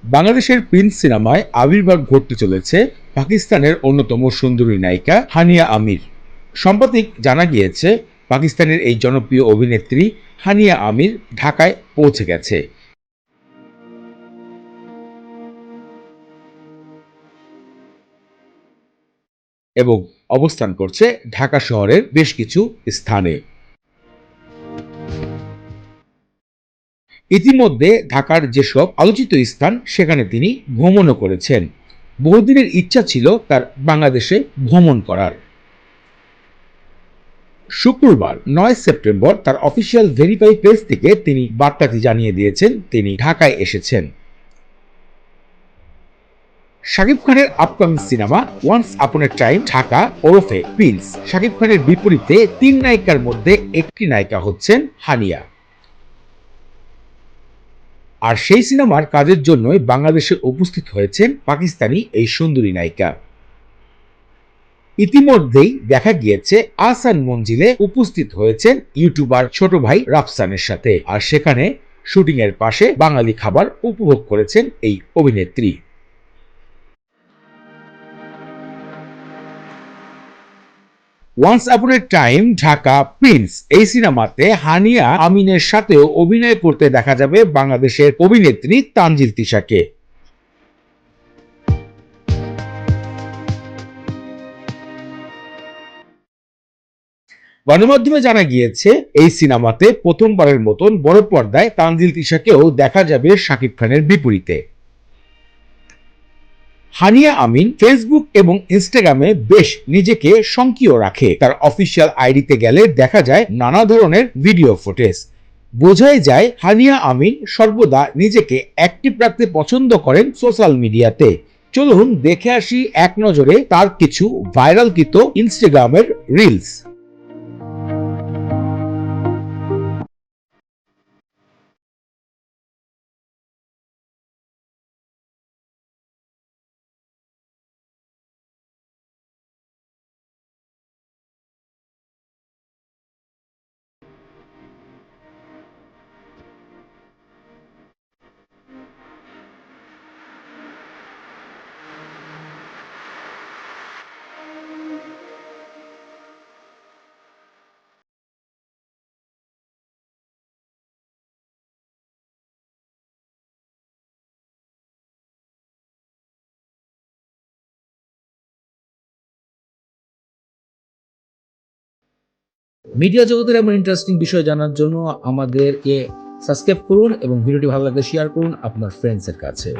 বাংলাদেশের প্রিন্স সিনেমায় আবির্ভাব ঘটতে চলেছে পাকিস্তানের অন্যতম সুন্দরী নায়িকা হানিয়া আমির। সম্প্রতি জানা গিয়েছে পাকিস্তানের এই জনপ্রিয় অভিনেত্রী হানিয়া আমির ঢাকায় পৌঁছে গেছে এবং অবস্থান করছে ঢাকা শহরের বেশ কিছু স্থানে। ইতিমধ্যে ঢাকার যেসব আলোচিত স্থান সেখানে তিনি ভ্রমণও করেছেন। বহুদিনের ইচ্ছা ছিল তার বাংলাদেশে ভ্রমণ করার। শুক্রবার ৯ সেপ্টেম্বর তার অফিসিয়াল ভেরিফাই পেজ থেকে তিনি বার্তাটি জানিয়ে দিয়েছেন তিনি ঢাকায় এসেছেন। শাকিব খানের আপকামিং সিনেমা ওয়ান্স আপন এ টাইম ঢাকা ওরফে প্রিন্স। শাকিব খানের বিপরীতে তিন নায়িকার মধ্যে একটি নায়িকা হচ্ছেন হানিয়া। আর সেই সিনেমার কাজের জন্যই বাংলাদেশে উপস্থিত হয়েছেন পাকিস্তানি এই সুন্দরী নায়িকা। ইতিমধ্যেই দেখা গিয়েছে আহসান মঞ্জিলে উপস্থিত হয়েছেন ইউটিউবার ছোট ভাই রাফসানের সাথে, আর সেখানে শুটিং এর পাশে বাঙালি খাবার উপভোগ করেছেন এই অভিনেত্রী। ওয়ান্স আপন এ টাইম ঢাকা প্রিন্স এই সিনেমাতে হানিয়া আমিনের সাথেও অভিনয় করতে দেখা যাবে বাংলাদেশের অভিনেত্রী তানজিল তিশাকে। গণমাধ্যমে জানা গিয়েছে এই সিনেমাতে প্রথমবারের মতন বড় পর্দায় তানজিল তিশাকেও দেখা যাবে শাকিব খানের বিপরীতে। হানিয়া আমিন ফেসবুক এবং ইনস্টাগ্রামে বেশ নিজেকে সক্রিয় রাখে। তার অফিসিয়াল আইডিতে গেলে দেখা যায় নানা ধরনের ভিডিও ফুটেজ। বোঝাই যায় হানিয়া আমিন সর্বদা নিজেকে অ্যাক্টিভ রাখতে পছন্দ করেন সোশ্যাল মিডিয়াতে। চলুন দেখে আসি এক নজরে তার কিছু ভাইরালকৃত ইনস্টাগ্রামের রিলস। মিডিয়া জগতের এমন ইন্টারেস্টিং বিষয় জানার জন্য আমাদেরকে সাবস্ক্রাইব করুন এবং ভিডিওটি ভালো লাগলে শেয়ার করুন আপনার ফ্রেন্ডসের কাছে।